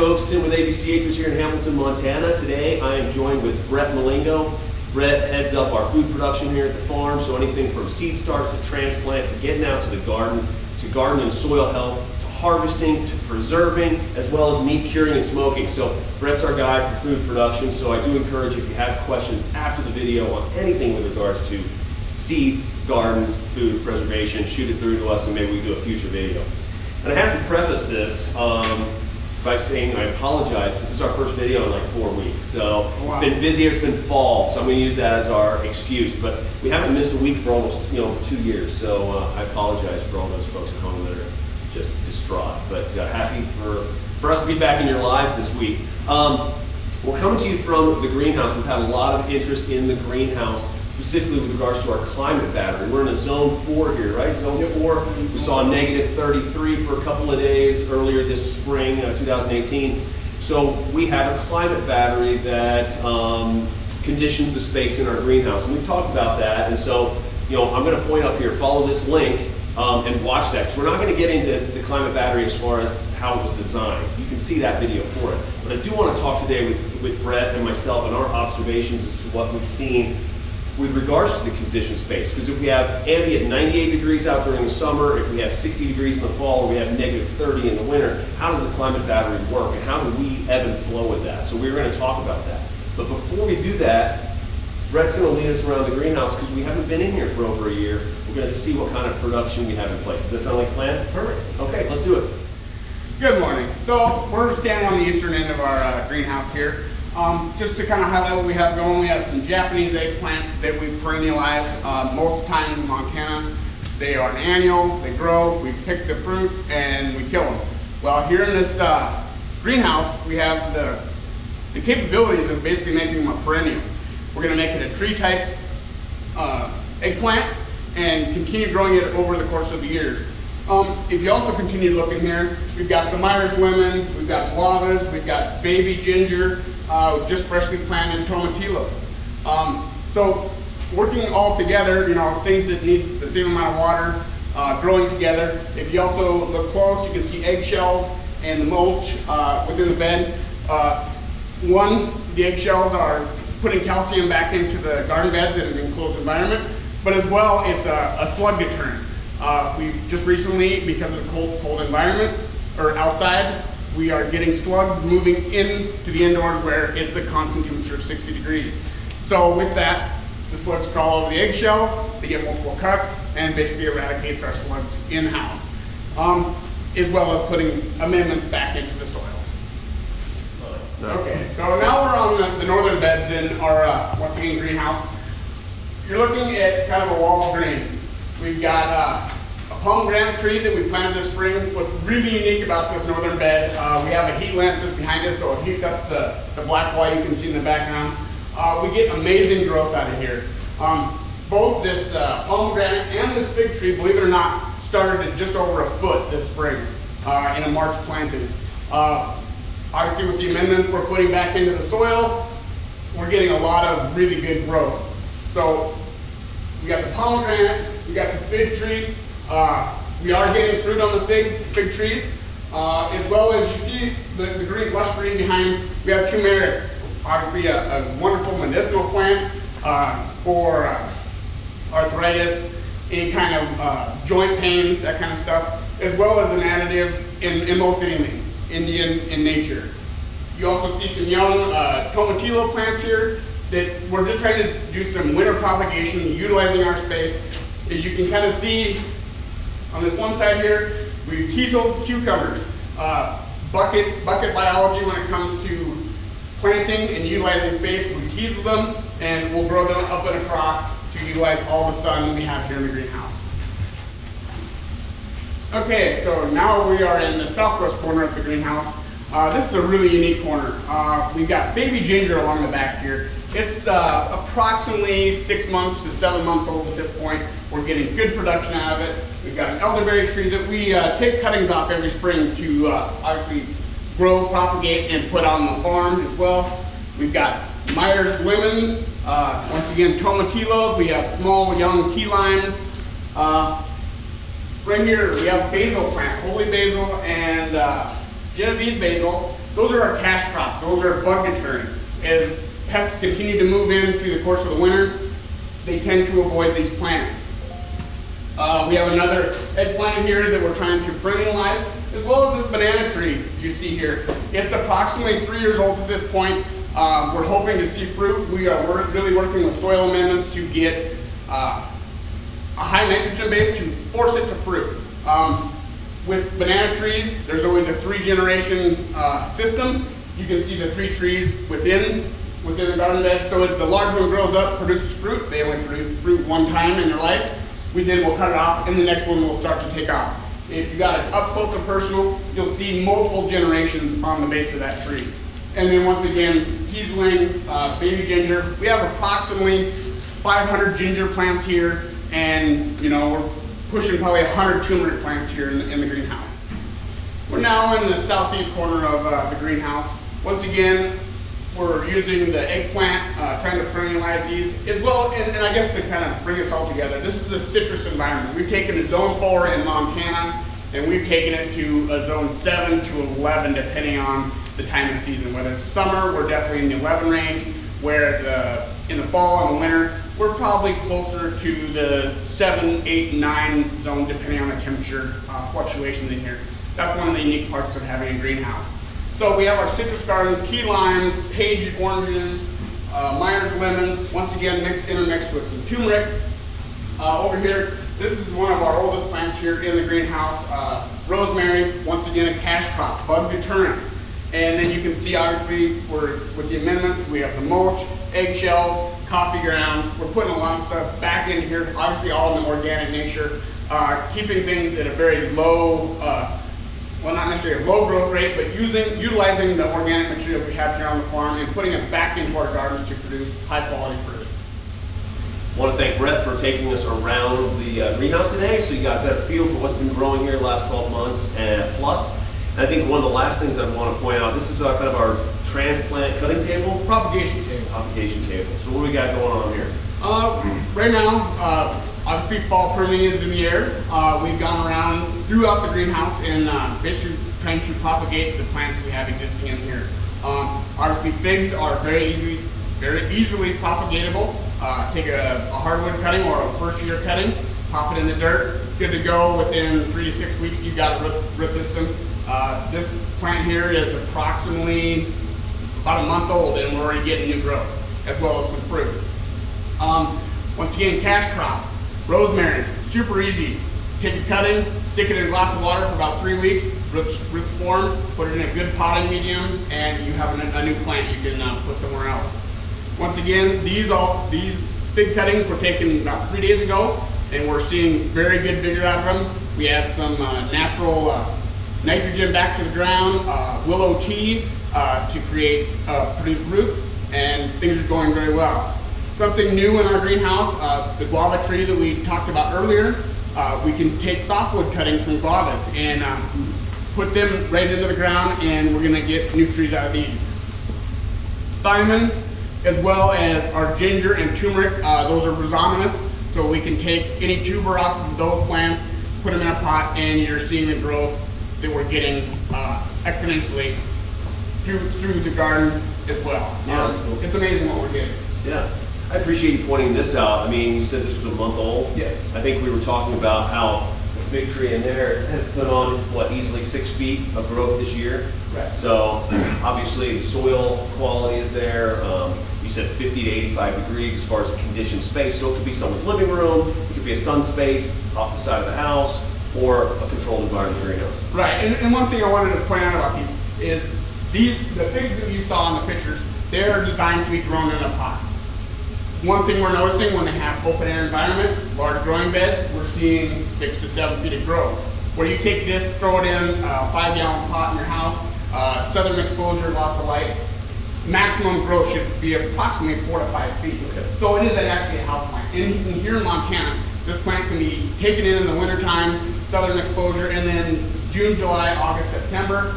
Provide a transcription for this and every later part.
folks, Tim with ABC Acres here in Hamilton, Montana. Today I am joined with Brett Malingo. Brett heads up our food production here at the farm, so anything from seed starts to transplants to getting out to the garden and soil health, to harvesting, to preserving, as well as meat curing and smoking. So Brett's our guy for food production, so I do encourage if you have questions after the video on anything with regards to seeds, gardens, food, preservation, shoot it through to us and maybe we do a future video. And I have to preface this by saying I apologize because this is our first video in like 4 weeks. So It's been busier, it's been fall, so I'm going to use that as our excuse. But we haven't missed a week for almost 2 years, so I apologize for all those folks at home that are just distraught. But happy for us to be back in your lives this week. We're coming to you from the greenhouse. We've had a lot of interest in the greenhouse, specifically with regards to our climate battery. We're in a zone 4 here, right? Zone 4. We saw a -33 for a couple of days earlier this spring, 2018. So we have a climate battery that conditions the space in our greenhouse. And we've talked about that. And so, I'm going to point up here, follow this link and watch that. Because we're not going to get into the climate battery as far as how it was designed. You can see that video for it. But I do want to talk today with Brett and myself and our observations as to what we've seen with regards to the conditioned space. Because if we have ambient 98 degrees out during the summer, if we have 60 degrees in the fall, or we have -30 in the winter, how does the climate battery work and how do we ebb and flow with that? So we're going to talk about that. But before we do that, Brett's going to lead us around the greenhouse because we haven't been in here for over a year. We're going to see what kind of production we have in place. Does that sound like a plan? Perfect. Okay, let's do it. Good morning. So we're standing on the eastern end of our greenhouse here. Just to kind of highlight what we have going, we have some Japanese eggplant that we perennialize. Most of the time in Montana, they are an annual, they grow, we pick the fruit, and we kill them. Well, here in this greenhouse, we have the capabilities of basically making them a perennial. We're going to make it a tree-type eggplant and continue growing it over the course of the years. If you also continue looking here, we've got the Myers lemon, we've got guavas, we've got baby ginger, just freshly planted tomatillo. So working all together, things that need the same amount of water, growing together. If you also look close, you can see eggshells and the mulch within the bed. The eggshells are putting calcium back into the garden beds in an enclosed environment, but as well, it's a slug deterrent. We just recently, because of the cold environment, or outside, we are getting slugs moving into the indoors where it's a constant temperature of 60 degrees. So with that, the slugs crawl over the eggshells, they get multiple cuts, and basically eradicates our slugs in-house, as well as putting amendments back into the soil. Okay, so now we're on the northern beds in our, once again, greenhouse. You're looking at kind of a wall of green. We've got a pomegranate tree that we planted this spring. What's really unique about this northern bed, we have a heat lamp just behind us, so it heats up the black white you can see in the background. We get amazing growth out of here. Both this pomegranate and this fig tree, believe it or not, started at just over a foot this spring in a March planting. Obviously with the amendments we're putting back into the soil, we're getting a lot of really good growth. So we got the pomegranate, we got the fig tree. We are getting fruit on the fig trees, as well as you see the green, lush green behind. We have turmeric, obviously a wonderful medicinal plant for arthritis, any kind of joint pains, that kind of stuff, as well as an additive in most anything Indian in nature. You also see some young tomatillo plants here that we're just trying to do some winter propagation, utilizing our space. As you can kind of see on this one side here, we've teaseled cucumbers. Bucket biology when it comes to planting and utilizing space. We teasel them and we'll grow them up and across to utilize all the sun we have here in the greenhouse. Okay, so now we are in the southwest corner of the greenhouse. This is a really unique corner. We've got baby ginger along the back here. It's approximately 6 months to 7 months old at this point. We're getting good production out of it. We've got an elderberry tree that we take cuttings off every spring to obviously grow, propagate, and put on the farm as well. We've got Myers lemons, once again tomatillo. We have small young key limes. Right here we have basil plant, holy basil and Genovese basil. those are our cash crops. Those are bug deterrents. As pests continue to move in through the course of the winter, they tend to avoid these plants. We have another eggplant here that we're trying to perennialize, as well as this banana tree you see here. It's approximately 3 years old at this point. We're hoping to see fruit. We're really working with soil amendments to get a high nitrogen base to force it to fruit. With banana trees, there's always a 3-generation system. You can see the 3 trees within the garden bed. So as the large one grows up, produces fruit. They only produce fruit one time in their life. We then will cut it off, and the next one will start to take off. If you got it up close and personal, you'll see multiple generations on the base of that tree. And then once again, teasling, baby ginger. We have approximately 500 ginger plants here, and we're pushing probably 100 turmeric plants here in the greenhouse. We're now in the southeast corner of the greenhouse. Once again, we're using the eggplant, trying to perennialize these, as well, and I guess to kind of bring us all together, this is a citrus environment. We've taken a zone 4 in Montana, and we've taken it to a zone 7 to 11, depending on the time of season. Whether it's summer, we're definitely in the 11 range, where in the fall and the winter, we're probably closer to the 7, 8, 9 zone, depending on the temperature fluctuations in here. That's one of the unique parts of having a greenhouse. So we have our citrus garden, key limes, page oranges, Myers lemons, once again intermixed with some turmeric. Over here, this is one of our oldest plants here in the greenhouse, rosemary, once again a cash crop, bug deterrent. And then you can see obviously with the amendments, we have the mulch, eggshells, coffee grounds. We're putting a lot of stuff back in here, obviously all in the organic nature, keeping things at a very low, well, not necessarily a low growth rate, but utilizing the organic material we have here on the farm and putting it back into our gardens to produce high quality fruit. I want to thank Brett for taking us around the greenhouse today, so you got a better feel for what's been growing here the last 12 months and plus. And I think one of the last things I want to point out, this is kind of our transplant cutting table. Propagation table. Propagation table. So what do we got going on here? Right now, obviously fall pruning is in the air. We've gone around throughout the greenhouse and basically trying to propagate the plants we have existing in here. Obviously figs are very easily propagatable. Take a hardwood cutting or a first-year cutting, pop it in the dirt, good to go. Within 3 to 6 weeks, you've got a root system. This plant here is approximately about a month old, and we're already getting new growth, as well as some fruit. Once again, cash crop, rosemary, super easy. Take a cutting, stick it in a glass of water for about 3 weeks, roots form, put it in a good potting medium, and you have a new plant you can put somewhere else. Once again, these fig cuttings were taken about 3 days ago, and we're seeing very good vigor out of them. We have some natural nitrogen back to the ground, willow tea to produce roots, and things are going very well. Something new in our greenhouse, the guava tree that we talked about earlier, we can take softwood cuttings from guavas and put them right into the ground, and we're gonna get new trees out of these. Thyme, as well as our ginger and turmeric, those are rhizomatous, so we can take any tuber off of those plants, put them in a pot, and you're seeing the growth that we're getting exponentially through the garden as well. Yeah, that's cool. It's amazing what we're getting. Yeah. I appreciate you pointing this out. I mean, you said this was a month old. Yeah. I think we were talking about how the fig tree in there has put on, what, easily 6 feet of growth this year. Right. So obviously the soil quality is there. You said 50 to 85 degrees as far as the conditioned space. So it could be someone's living room, it could be a sun space off the side of the house, or a controlled environment greenhouse. Right, and one thing I wanted to point out about these is the figs that you saw in the pictures, they're designed to be grown in a pot. One thing we're noticing when they have open air environment, large growing bed, we're seeing 6 to 7 feet of growth. Where you take this, throw it in a 5-gallon pot in your house, southern exposure, lots of light, maximum growth should be approximately 4 to 5 feet. Okay. So it is actually a house plant. And here in Montana, this plant can be taken in the wintertime, southern exposure, and then June, July, August, September,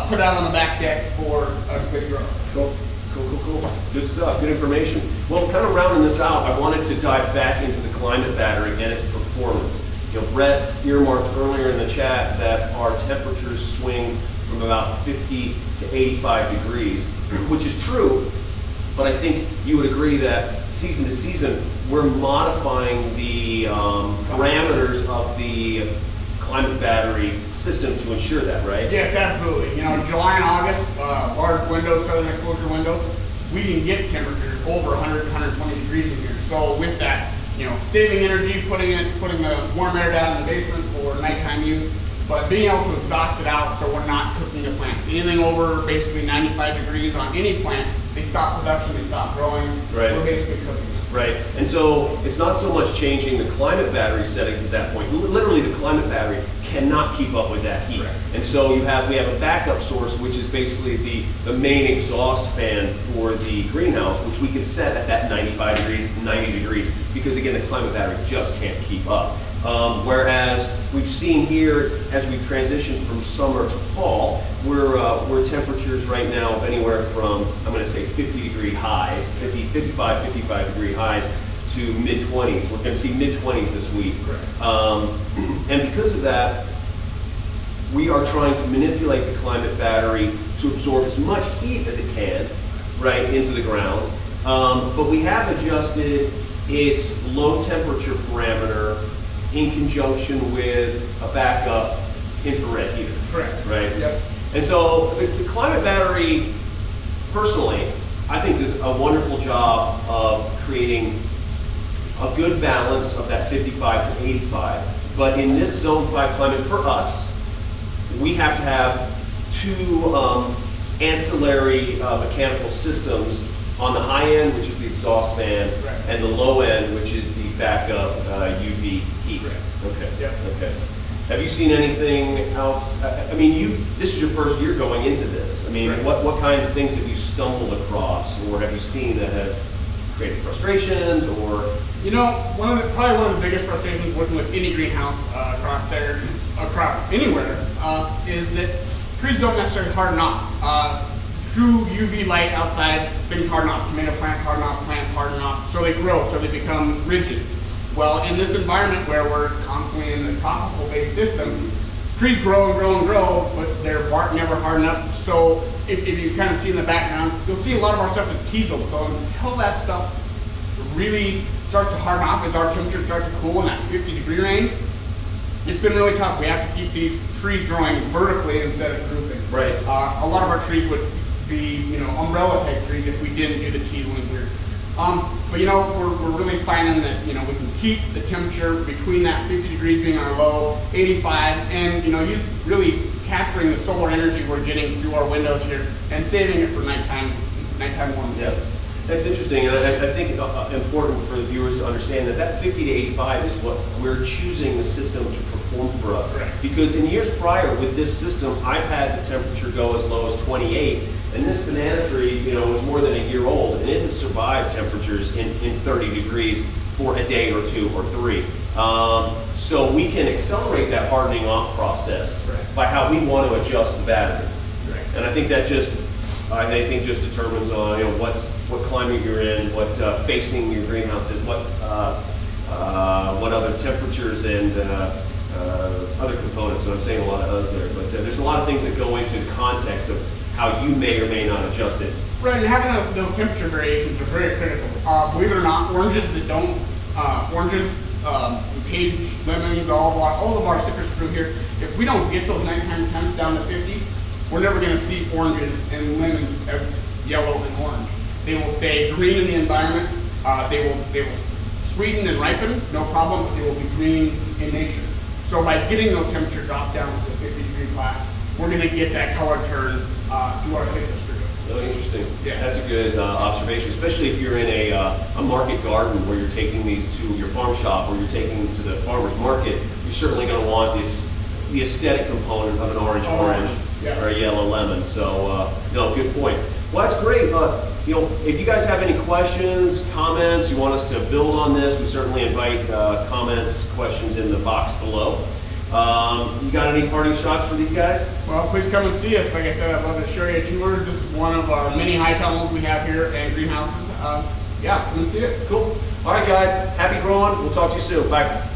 put out on the back deck for a good growth. Cool. Cool. Good stuff, good information. Well, kind of rounding this out, I wanted to dive back into the climate battery and its performance. You know, Brett earmarked earlier in the chat that our temperatures swing from about 50 to 85 degrees, which is true, but I think you would agree that season to season, we're modifying the parameters of the climate battery system to ensure that, right? Yes, absolutely. You know, July and August, large windows, southern exposure windows, we can get temperatures over 100, 120 degrees in here. So with that, you know, saving energy, putting the warm air down in the basement for nighttime use, but being able to exhaust it out so we're not cooking the plants. Anything over basically 95 degrees on any plant, they stop production, they stop growing. Right. We're basically cooking them. Right, and so it's not so much changing the climate battery settings at that point. Literally, the climate battery cannot keep up with that heat. Right. And so we have a backup source, which is basically the main exhaust fan for the greenhouse, which we can set at that 95 degrees, 90 degrees, because again, the climate battery just can't keep up. Whereas we've seen here, as we've transitioned from summer to fall, we're temperatures right now of anywhere from, I'm going to say 50 degree highs, 55 degree highs to mid-20s. We're going to see mid-20s this week. And because of that, we are trying to manipulate the climate battery to absorb as much heat as it can, right, into the ground. But we have adjusted its low temperature parameter in conjunction with a backup infrared heater. Correct. Right? Yep. And so the climate battery, personally, I think does a wonderful job of creating a good balance of that 55 to 85. But in this zone 5 climate, for us, we have to have two ancillary mechanical systems on the high end, which is the exhaust fan, right, and the low end, which is the backup UV heat. Right. Okay. Yep. Okay. Have you seen anything else? I mean, this is your first year going into this. I mean, right, what kind of things have you stumbled across, or have you seen that have created frustrations, or? You know, probably one of the biggest frustrations working with any greenhouse across anywhere, is that trees don't necessarily harden off. Through UV light outside, things harden off. Tomato plants harden off, plants harden off, so they grow, so they become rigid. Well, in this environment where we're constantly in a tropical-based system, trees grow and grow and grow, but their bark never harden up. So if you kind of see in the background, you'll see a lot of our stuff is teasel. So until that stuff really starts to harden off, as our temperatures start to cool in that 50-degree range, it's been really tough. We have to keep these trees growing vertically instead of grouping. Right. A lot of our trees would be, you know, umbrella type trees if we didn't do the teaseling here. But you know, we're really finding that, you know, we can keep the temperature between that 50 degrees being our low, 85, and you know, you really capturing the solar energy we're getting through our windows here and saving it for nighttime warm days. Yeah. That's interesting, and I think important for the viewers to understand that 50 to 85 is what we're choosing the system to perform for us. Correct. Because in years prior with this system, I've had the temperature go as low as 28, and this banana tree, you know, was more than a year old, and it has survived temperatures in 30 degrees for a day or two or three. So we can accelerate that hardening off process, right, by how we want to adjust the battery. Right. And I think that just determines on, you know, what climate you're in, what facing your greenhouse is, what other temperatures and other components. So I'm saying a lot of us there, but there's a lot of things that go into the context of how you may or may not adjust it. Right, and having those temperature variations are very critical. Believe it or not, oranges that don't, page, lemons, all of our citrus fruit here, if we don't get those nighttime temps down to 50, we're never going to see oranges and lemons as yellow and orange. They will stay green in the environment. They will sweeten and ripen, no problem, but they will be green in nature. So by getting those temperatures dropped down to the 50-degree class, we're going to get that color turn to our citrus fruit. Really interesting. Yeah. That's a good observation, especially if you're in a market garden where you're taking these to your farm shop or you're taking them to the farmer's market. You're certainly going to want the aesthetic component of an orange, yeah, or a yellow lemon. So, no, good point. Well, that's great. You know, if you guys have any questions, comments, you want us to build on this, we certainly invite comments, questions in the box below. You got any parting shots for these guys? Well, please come and see us. Like I said, I'd love to show you a tour. This is one of our many high tunnels we have here and greenhouses. Yeah, come and see it. Cool. All right, guys. Happy growing. We'll talk to you soon. Bye.